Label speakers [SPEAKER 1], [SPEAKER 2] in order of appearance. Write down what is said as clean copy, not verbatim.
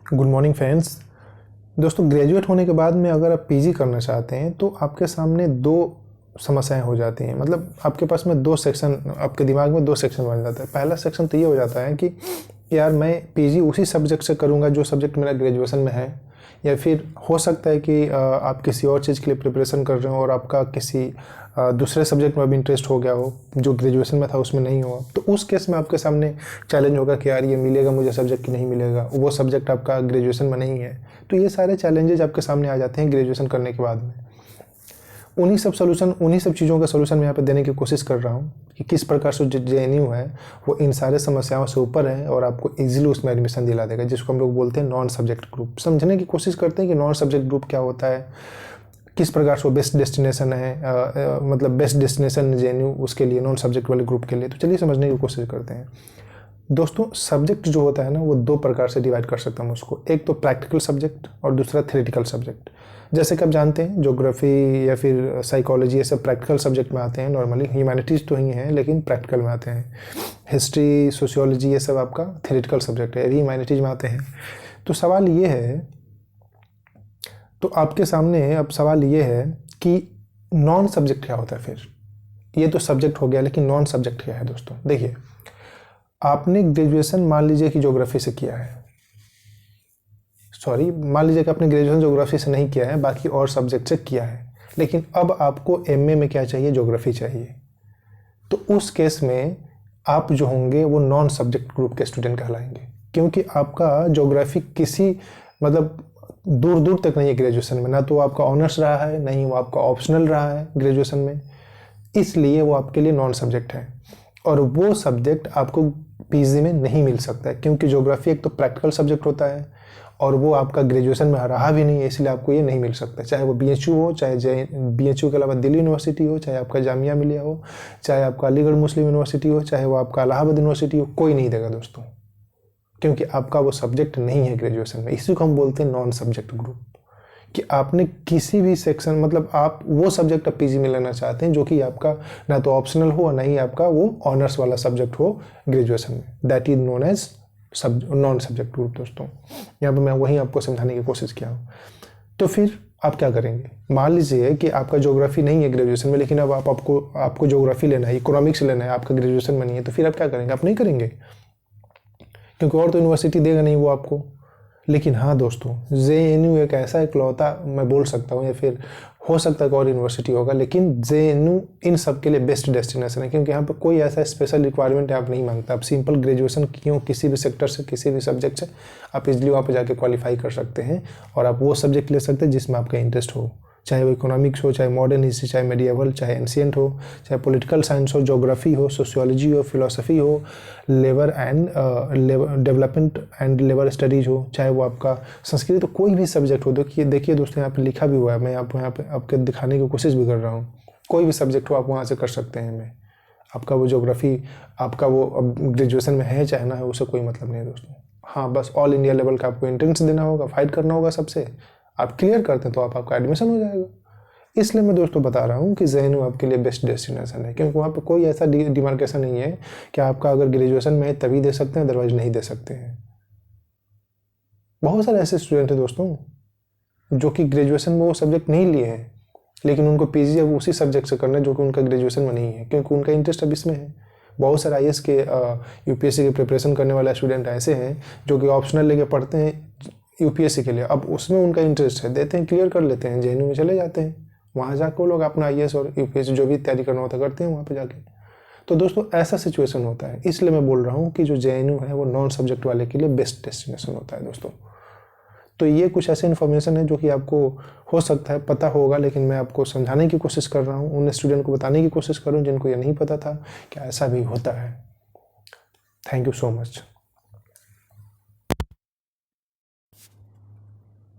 [SPEAKER 1] Good morning friends. दोस्तों, graduate होने के बाद में अगर आप पीजी करना चाहते हैं तो आपके सामने दो समस्याएं हो जाती हैं। मतलब आपके पास में दो सेक्शन, आपके दिमाग में दो सेक्शन बन जाता है। पहला सेक्शन तो ये हो जाता है कि यार मैं पीजी उसी सब्जेक्ट से करूंगा जो सब्जेक्ट मेरा ग्रेजुएशन में है, या फिर हो सकता है कि आप किसी और चीज़ के लिए प्रिपरेशन कर रहे हो और आपका किसी दूसरे सब्जेक्ट में अब इंटरेस्ट हो गया हो जो ग्रेजुएशन में था उसमें नहीं हुआ, तो उस केस में आपके सामने चैलेंज होगा कि यार ये मिलेगा मुझे सब्जेक्ट कि नहीं मिलेगा, वो सब्जेक्ट आपका ग्रेजुएशन में नहीं है। तो ये सारे चैलेंजेज आपके सामने आ जाते हैं ग्रेजुएशन करने के बाद में। उन्हीं सब चीज़ों का सोल्यूशन मैं यहाँ पे देने की कोशिश कर रहा हूँ कि किस प्रकार से जो JNU है वो इन सारे समस्याओं से ऊपर है और आपको इजीली उसमें एडमिशन दिला देगा, जिसको हम लोग बोलते हैं नॉन सब्जेक्ट ग्रुप। समझने की कोशिश करते हैं कि नॉन सब्जेक्ट ग्रुप क्या होता है, किस प्रकार से बेस्ट डेस्टिनेशन है, मतलब बेस्ट डेस्टिनेशन JNU उसके लिए, नॉन सब्जेक्ट वाले ग्रुप के लिए। तो चलिए समझने की कोशिश करते हैं। दोस्तों, सब्जेक्ट जो होता है ना वो दो प्रकार से डिवाइड कर सकता हूँ उसको। एक तो प्रैक्टिकल सब्जेक्ट और दूसरा थ्योरेटिकल सब्जेक्ट। जैसे कि आप जानते हैं ज्योग्राफी या फिर साइकोलॉजी ये सब प्रैक्टिकल सब्जेक्ट में आते हैं। नॉर्मली ह्यूमैनिटीज़ तो ही हैं लेकिन प्रैक्टिकल में आते हैं। हिस्ट्री, सोशियोलॉजी ये सब आपका थ्योरेटिकल सब्जेक्ट है, ह्यूमैनिटीज़ में आते हैं। तो सवाल ये है, तो आपके सामने अब सवाल ये है कि नॉन सब्जेक्ट क्या होता है फिर। ये तो सब्जेक्ट हो गया, लेकिन नॉन सब्जेक्ट क्या है दोस्तों। देखिए, आपने ग्रेजुएशन मान लीजिए कि ज्योग्राफी से किया है, मान लीजिए कि आपने ग्रेजुएशन ज्योग्राफी से नहीं किया है, बाकी और सब्जेक्ट से किया है, लेकिन अब आपको MA में क्या चाहिए, ज्योग्राफी चाहिए। तो उस केस में आप जो होंगे वो नॉन सब्जेक्ट ग्रुप के स्टूडेंट कहलाएंगे, क्योंकि आपका ज्योग्राफी किसी मतलब दूर दूर तक नहीं है ग्रेजुएशन में। ना तो आपका ऑनर्स रहा है, नहीं वो आपका ऑप्शनल रहा है ग्रेजुएशन में, इसलिए वो आपके लिए नॉन सब्जेक्ट है। और वो सब्जेक्ट आपको पीजी में नहीं मिल सकता है, क्योंकि ज्योग्राफी एक तो प्रैक्टिकल सब्जेक्ट होता है और वो आपका ग्रेजुएशन में रहा भी नहीं है, इसलिए आपको ये नहीं मिल सकता। चाहे वो BHU हो, चाहे BHU के अलावा दिल्ली यूनिवर्सिटी हो, चाहे आपका जामिया मिलिया हो, चाहे आपका अलीगढ़ मुस्लिम यूनिवर्सिटी हो, चाहे वो आपका इलाहाबाद यूनिवर्सिटी हो, कोई नहीं देगा दोस्तों, क्योंकि आपका वो सब्जेक्ट नहीं है ग्रेजुएशन में। इसी को हम बोलते हैं नॉन सब्जेक्ट ग्रुप, कि आपने किसी भी सेक्शन, मतलब आप वो सब्जेक्ट आप पीजी में लेना चाहते हैं जो कि आपका ना तो ऑप्शनल हो और ना ही आपका वो ऑनर्स वाला सब्जेक्ट हो ग्रेजुएशन में। That is known as non subject group. दोस्तों, यहाँ पर मैं वही आपको समझाने की कोशिश किया हूँ। तो फिर आप क्या करेंगे, मान लीजिए कि आपका ज्योग्राफी नहीं है ग्रेजुएशन में, लेकिन अब आपको ज्योग्राफी लेना है, इकोनॉमिक्स लेना है, आपका ग्रेजुएशन में नहीं है, तो फिर आप क्या करेंगे, आप नहीं करेंगे, क्योंकि और तो यूनिवर्सिटी देगा नहीं वो आपको। लेकिन हाँ दोस्तों, JNU एक ऐसा इकलौता मैं बोल सकता हूँ, या फिर हो सकता है कि और यूनिवर्सिटी होगा, लेकिन JNU इन सब के लिए बेस्ट डेस्टिनेशन है, क्योंकि यहाँ पर कोई ऐसा स्पेशल रिक्वायरमेंट आप नहीं मांगता। आप सिंपल ग्रेजुएशन किए किसी भी सेक्टर से, किसी भी सब्जेक्ट से, आप इजीली वहाँ पर जाके क्वालिफाई कर सकते हैं और आप वो सब्जेक्ट ले सकते हैं जिसमें आपका इंटरेस्ट हो, चाहे वो इकोनॉमिक्स हो, चाहे मॉडर्न हिस्ट्री, चाहे मेडिएवल, चाहे एंशिएंट हो, चाहे पॉलिटिकल साइंस हो, ज्योग्राफी हो, सोशियोलॉजी हो, फिलोसफी हो, labour and development and labour studies हो, चाहे वो आपका संस्कृत, तो कोई भी सब्जेक्ट हो। देखिए दोस्तों, यहाँ पे लिखा भी हुआ है, मैं आपको यहाँ पे आपके दिखाने की कोशिश भी कर रहा हूँ। कोई भी सब्जेक्ट हो आप वहाँ से कर सकते हैं। मैं आपका वो ज्योग्राफी आपका वो अब ग्रेजुएशन में है चाहे ना है, उससे कोई मतलब नहीं है दोस्तों। हाँ, बस ऑल इंडिया लेवल का आपको एंट्रेंस देना होगा, फाइट करना होगा सबसे। आप क्लियर करते हैं तो आपका एडमिशन हो जाएगा। इसलिए मैं दोस्तों बता रहा हूँ कि JNU आपके लिए बेस्ट डेस्टिनेशन है, क्योंकि वहाँ पे कोई ऐसा डिमार्केशन नहीं है कि आपका अगर ग्रेजुएशन में है तभी दे सकते हैं, अदरवाइज नहीं दे सकते हैं। बहुत सारे ऐसे स्टूडेंट हैं दोस्तों जो कि ग्रेजुएशन में वो सब्जेक्ट नहीं लिए हैं, लेकिन उनको पीजी अब उसी सब्जेक्ट से करना है जो कि उनका ग्रेजुएशन में नहीं है, क्योंकि उनका इंटरेस्ट अब इसमें है। बहुत सारे IAS के UPSC की प्रिपरेशन करने वाले स्टूडेंट ऐसे हैं जो कि ऑप्शनल लेके पढ़ते हैं UPSC के लिए, अब उसमें उनका इंटरेस्ट है, देते हैं, क्लियर कर लेते हैं, JNU में चले जाते हैं, वहाँ जाकर वो लोग अपना IAS और UPSC जो भी तैयारी करना होता करते हैं वहाँ पे जाके। तो दोस्तों ऐसा सिचुएशन होता है, इसलिए मैं बोल रहा हूँ कि जो JNU है वो नॉन सब्जेक्ट वाले के लिए बेस्ट डेस्टिनेशन होता है दोस्तों। तो ये कुछ ऐसे इन्फॉर्मेशन है जो कि आपको हो सकता है पता होगा, लेकिन मैं आपको समझाने की कोशिश कर रहा हूँ, उन स्टूडेंट को बताने की कोशिश कर रहा हूँ जिनको ये नहीं पता था कि ऐसा भी होता है। Thank you so much.